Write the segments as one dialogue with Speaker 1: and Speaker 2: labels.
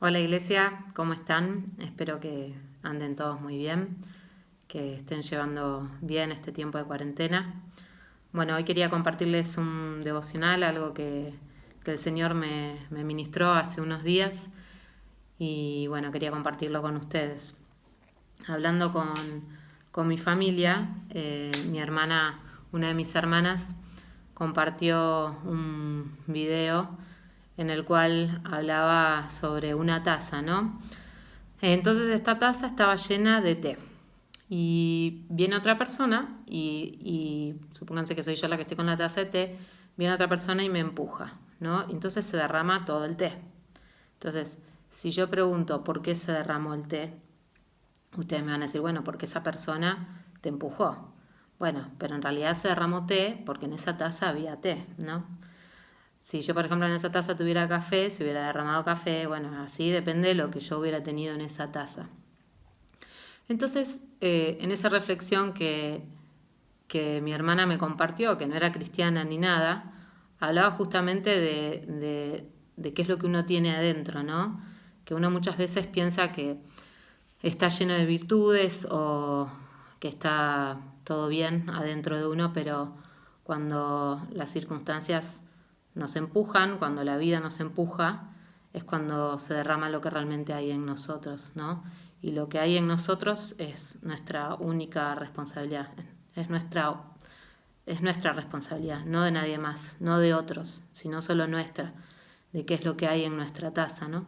Speaker 1: Hola Iglesia, ¿cómo están? Espero que anden todos muy bien, que estén llevando bien este tiempo de cuarentena. Bueno, hoy quería compartirles un devocional, algo que el Señor me ministró hace unos días y bueno, quería compartirlo con ustedes. Hablando con mi familia, mi hermana, una de mis hermanas, compartió un video en el cual hablaba sobre una taza, ¿no? Entonces esta taza estaba llena de té. Y viene otra persona, y supónganse que soy yo la que estoy con la taza de té, viene otra persona y me empuja, ¿no? Entonces se derrama todo el té. Entonces, si yo pregunto por qué se derramó el té, ustedes me van a decir, bueno, porque esa persona te empujó. Bueno, pero en realidad se derramó té porque en esa taza había té, ¿no? Si yo, por ejemplo, en esa taza tuviera café, si hubiera derramado café, bueno, así depende de lo que yo hubiera tenido en esa taza. Entonces, en esa reflexión que mi hermana me compartió, que no era cristiana ni nada, hablaba justamente de qué es lo que uno tiene adentro, ¿no? Que uno muchas veces piensa que está lleno de virtudes o que está todo bien adentro de uno, pero cuando las circunstancias nos empujan, cuando la vida nos empuja, es cuando se derrama lo que realmente hay en nosotros, ¿no? Y lo que hay en nosotros es nuestra única responsabilidad, es nuestra responsabilidad, no de nadie más, no de otros, sino solo nuestra, de qué es lo que hay en nuestra taza, ¿no?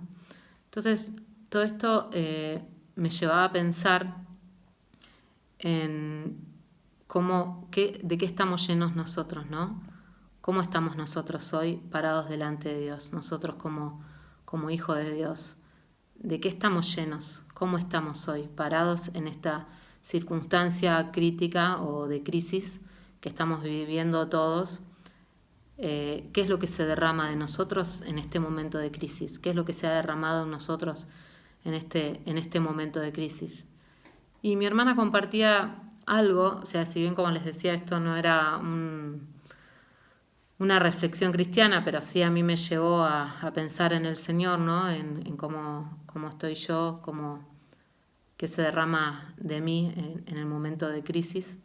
Speaker 1: Entonces, todo esto me llevaba a pensar en de qué estamos llenos nosotros, ¿no? ¿Cómo estamos nosotros hoy parados delante de Dios, nosotros como hijos de Dios? ¿De qué estamos llenos? ¿Cómo estamos hoy parados en esta circunstancia crítica o de crisis que estamos viviendo todos? ¿Qué es lo que se derrama de nosotros en este momento de crisis? ¿Qué es lo que se ha derramado en nosotros en este momento de crisis? Y mi hermana compartía algo, o sea, si bien como les decía, esto no era una reflexión cristiana, pero sí a mí me llevó a pensar en el Señor, ¿no? En cómo estoy yo, qué se derrama de mí en el momento de crisis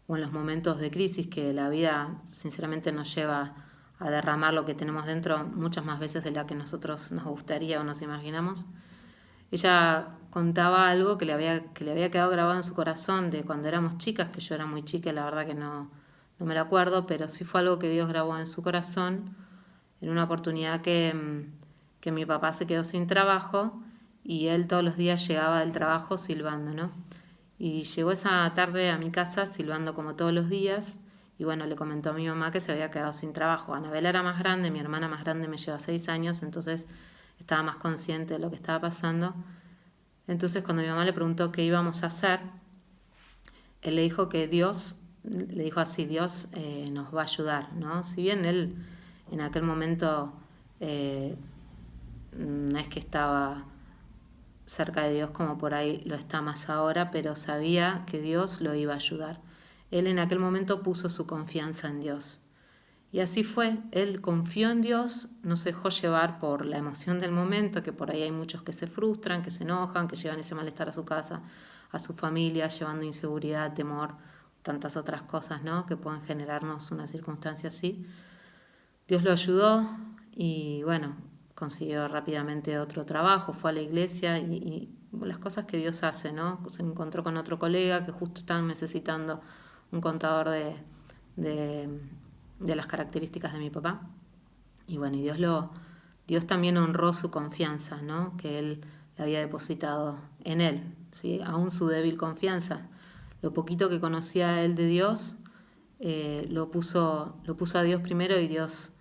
Speaker 1: o en los momentos de crisis que la vida sinceramente nos lleva a derramar lo que tenemos dentro muchas más veces de la que nosotros nos gustaría o nos imaginamos. Ella contaba algo que le había quedado grabado en su corazón de cuando éramos chicas, que yo era muy chica, la verdad que no me lo acuerdo, pero sí fue algo que Dios grabó en su corazón en una oportunidad que mi papá se quedó sin trabajo y él todos los días llegaba del trabajo silbando, ¿no? Y llegó esa tarde a mi casa silbando como todos los días y bueno, le comentó a mi mamá que se había quedado sin trabajo. Anabela era más grande, mi hermana más grande me lleva 6 años, entonces estaba más consciente de lo que estaba pasando. Entonces cuando mi mamá le preguntó qué íbamos a hacer, él le dijo así, Dios nos va a ayudar, ¿no? Si bien él en aquel momento no es que estaba cerca de Dios como por ahí lo está más ahora, pero sabía que Dios lo iba a ayudar. Él en aquel momento puso su confianza en Dios. Y así fue, él confió en Dios, no se dejó llevar por la emoción del momento, que por ahí hay muchos que se frustran, que se enojan, que llevan ese malestar a su casa, a su familia, llevando inseguridad, temor, tantas otras cosas, ¿no? Que pueden generarnos una circunstancia así. Dios lo ayudó y bueno, consiguió rápidamente otro trabajo, fue a la iglesia y las cosas que Dios hace, ¿no? Se encontró con otro colega que justo estaban necesitando un contador de, de las características de mi papá. Y bueno, Dios también honró su confianza, ¿no? Que él le había depositado en él, ¿sí? Aún su débil confianza. Lo poquito que conocía él de Dios, lo puso a Dios primero y Dios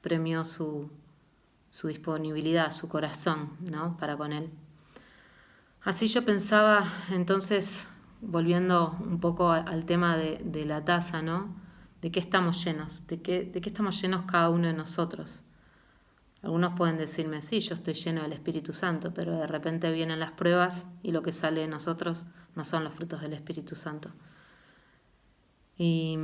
Speaker 1: premió su disponibilidad, su corazón, ¿no? Para con él. Así yo pensaba, entonces, volviendo un poco al tema de la taza, ¿no? ¿De qué estamos llenos? ¿De qué estamos llenos cada uno de nosotros? Algunos pueden decirme, sí, yo estoy lleno del Espíritu Santo, pero de repente vienen las pruebas y lo que sale de nosotros no son los frutos del Espíritu Santo. Y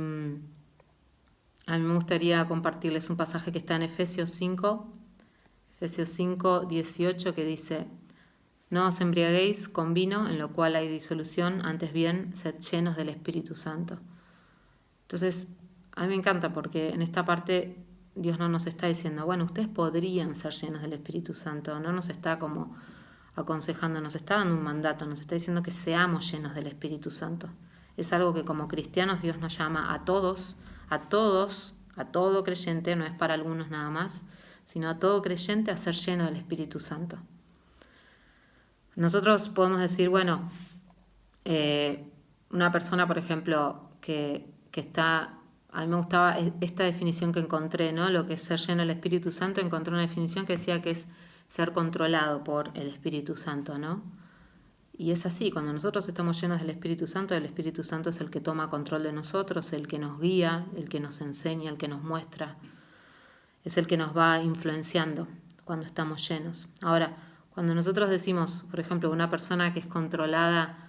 Speaker 1: a mí me gustaría compartirles un pasaje que está en Efesios 5, Efesios 5, 18, que dice: no os embriaguéis con vino, en lo cual hay disolución, antes bien, sed llenos del Espíritu Santo. Entonces, a mí me encanta porque en esta parte Dios no nos está diciendo, bueno, ustedes podrían ser llenos del Espíritu Santo, no nos está como aconsejando, nos está dando un mandato, nos está diciendo que seamos llenos del Espíritu Santo. Es algo que como cristianos Dios nos llama a todos, a todo creyente, no es para algunos nada más, sino a todo creyente a ser lleno del Espíritu Santo. Nosotros podemos decir, bueno, una persona, por ejemplo, que está... A mí me gustaba esta definición que encontré, ¿no? Lo que es ser lleno del Espíritu Santo, encontré una definición que decía que es ser controlado por el Espíritu Santo, ¿no? Y es así, cuando nosotros estamos llenos del Espíritu Santo es el que toma control de nosotros, el que nos guía, el que nos enseña, el que nos muestra, es el que nos va influenciando cuando estamos llenos. Ahora, cuando nosotros decimos, por ejemplo, una persona que es controlada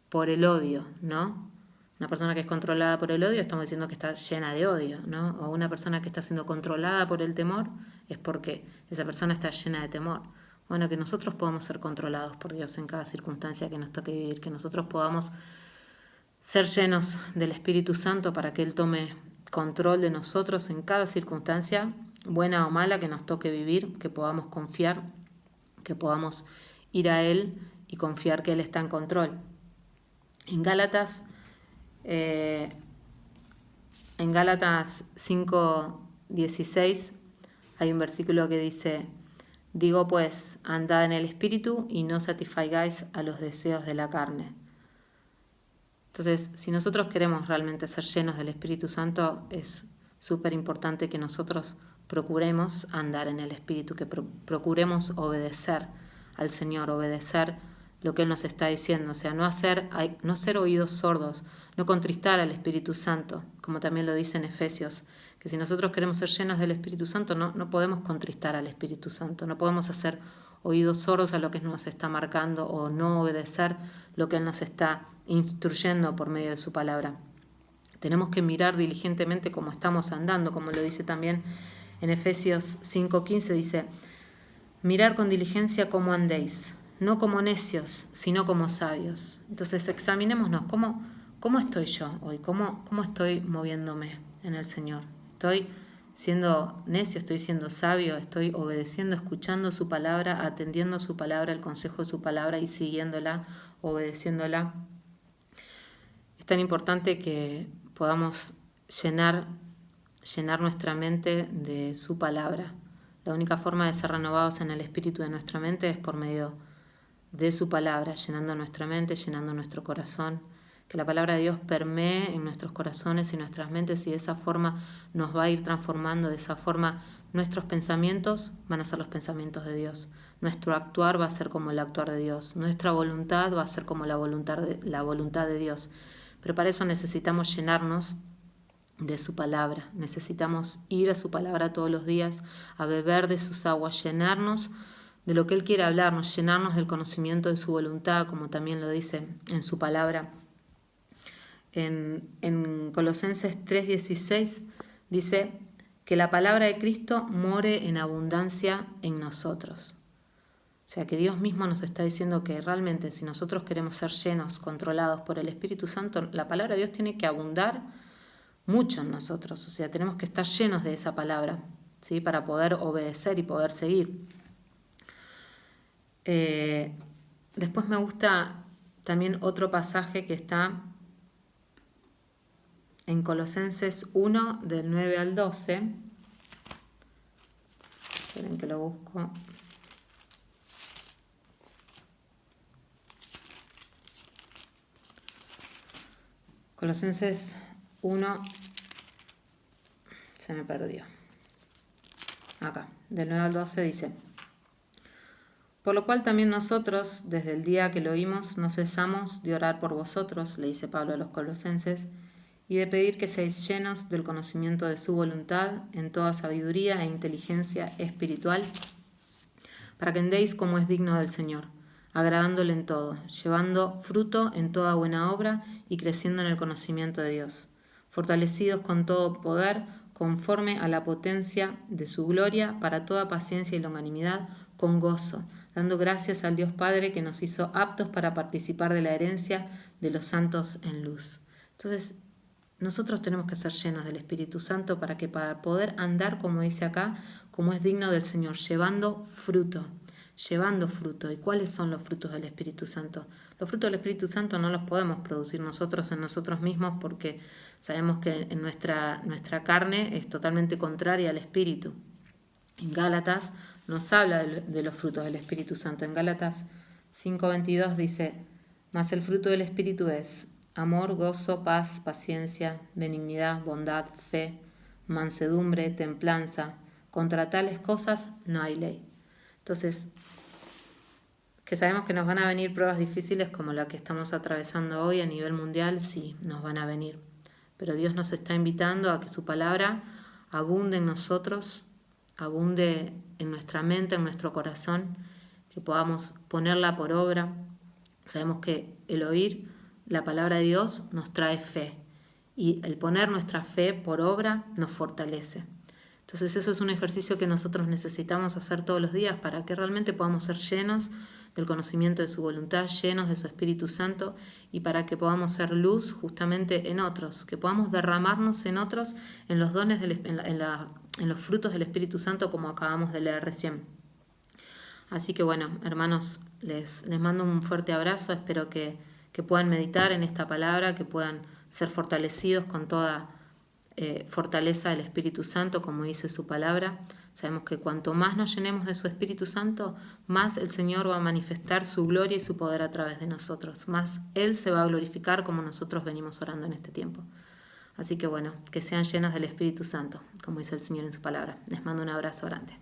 Speaker 1: por el odio, ¿no? Una persona que es controlada por el odio, estamos diciendo que está llena de odio, ¿no? O una persona que está siendo controlada por el temor, es porque esa persona está llena de temor. Bueno, que nosotros podamos ser controlados por Dios en cada circunstancia que nos toque vivir, que nosotros podamos ser llenos del Espíritu Santo para que Él tome control de nosotros en cada circunstancia, buena o mala, que nos toque vivir, que podamos confiar, que podamos ir a Él y confiar que Él está en control. En Gálatas 5:16 hay un versículo que dice: digo pues, andad en el Espíritu y no satisfagáis a los deseos de la carne. Entonces, si nosotros queremos realmente ser llenos del Espíritu Santo, es súper importante que nosotros procuremos andar en el Espíritu, que procuremos obedecer al Señor, obedecer lo que Él nos está diciendo, o sea, no hacer oídos sordos, no contristar al Espíritu Santo, como también lo dice en Efesios, que si nosotros queremos ser llenos del Espíritu Santo, no podemos contristar al Espíritu Santo, no podemos hacer oídos sordos a lo que nos está marcando o no obedecer lo que Él nos está instruyendo por medio de su palabra. Tenemos que mirar diligentemente cómo estamos andando, como lo dice también en Efesios 5:15, dice: mirar con diligencia cómo andéis, no como necios, sino como sabios. Entonces examinémonos, ¿cómo estoy yo hoy? ¿Cómo estoy moviéndome en el Señor? ¿Estoy siendo necio? ¿Estoy siendo sabio? ¿Estoy obedeciendo, escuchando su palabra, atendiendo su palabra, el consejo de su palabra y siguiéndola, obedeciéndola? Es tan importante que podamos llenar nuestra mente de su palabra. La única forma de ser renovados en el espíritu de nuestra mente es por medio de su palabra, llenando nuestra mente, llenando nuestro corazón, que la palabra de Dios permee en nuestros corazones y nuestras mentes, y de esa forma nos va a ir transformando, de esa forma nuestros pensamientos van a ser los pensamientos de Dios, nuestro actuar va a ser como el actuar de Dios, nuestra voluntad va a ser como la voluntad de Dios. Pero para eso necesitamos llenarnos de su palabra, necesitamos ir a su palabra todos los días, a beber de sus aguas, llenarnos de lo que Él quiere hablarnos, llenarnos del conocimiento de su voluntad, como también lo dice en su palabra. En Colosenses 3:16 dice que la palabra de Cristo more en abundancia en nosotros. O sea que Dios mismo nos está diciendo que realmente si nosotros queremos ser llenos, controlados por el Espíritu Santo, la palabra de Dios tiene que abundar mucho en nosotros. O sea, tenemos que estar llenos de esa palabra, ¿sí? Para poder obedecer y poder seguir. Después me gusta también otro pasaje que está en Colosenses 1, del 9 al 12. Esperen que lo busco. Colosenses 1, se me perdió. Acá, del 9 al 12 dice: por lo cual también nosotros, desde el día que lo oímos, no cesamos de orar por vosotros, le dice Pablo a los colosenses, y de pedir que seáis llenos del conocimiento de su voluntad en toda sabiduría e inteligencia espiritual, para que andéis como es digno del Señor, agradándole en todo, llevando fruto en toda buena obra y creciendo en el conocimiento de Dios, fortalecidos con todo poder conforme a la potencia de su gloria, para toda paciencia y longanimidad, con gozo, dando gracias al Dios Padre que nos hizo aptos para participar de la herencia de los santos en luz. Entonces, nosotros tenemos que ser llenos del Espíritu Santo para poder andar, como dice acá, como es digno del Señor, llevando fruto. ¿Y cuáles son los frutos del Espíritu Santo? Los frutos del Espíritu Santo no los podemos producir nosotros en nosotros mismos porque sabemos que en nuestra carne es totalmente contraria al Espíritu. En Gálatas nos habla de los frutos del Espíritu Santo. En Gálatas 5:22 dice: mas el fruto del Espíritu es amor, gozo, paz, paciencia, benignidad, bondad, fe, mansedumbre, templanza. Contra tales cosas no hay ley. Entonces, que sabemos que nos van a venir pruebas difíciles como la que estamos atravesando hoy a nivel mundial, sí, nos van a venir. Pero Dios nos está invitando a que su palabra abunde en nosotros, abunde en nuestra mente, en nuestro corazón, que podamos ponerla por obra. Sabemos que el oír la palabra de Dios nos trae fe y el poner nuestra fe por obra nos fortalece. Entonces eso es un ejercicio que nosotros necesitamos hacer todos los días para que realmente podamos ser llenos del conocimiento de su voluntad, llenos de su Espíritu Santo y para que podamos ser luz justamente en otros, que podamos derramarnos en otros en los dones, en los frutos del Espíritu Santo como acabamos de leer recién. Así que bueno, hermanos, les mando un fuerte abrazo, espero que puedan meditar en esta palabra, que puedan ser fortalecidos con toda fortaleza del Espíritu Santo, como dice su palabra. Sabemos que cuanto más nos llenemos de su Espíritu Santo, más el Señor va a manifestar su gloria y su poder a través de nosotros, más Él se va a glorificar como nosotros venimos orando en este tiempo. Así que bueno, que sean llenos del Espíritu Santo, como dice el Señor en su palabra. Les mando un abrazo grande.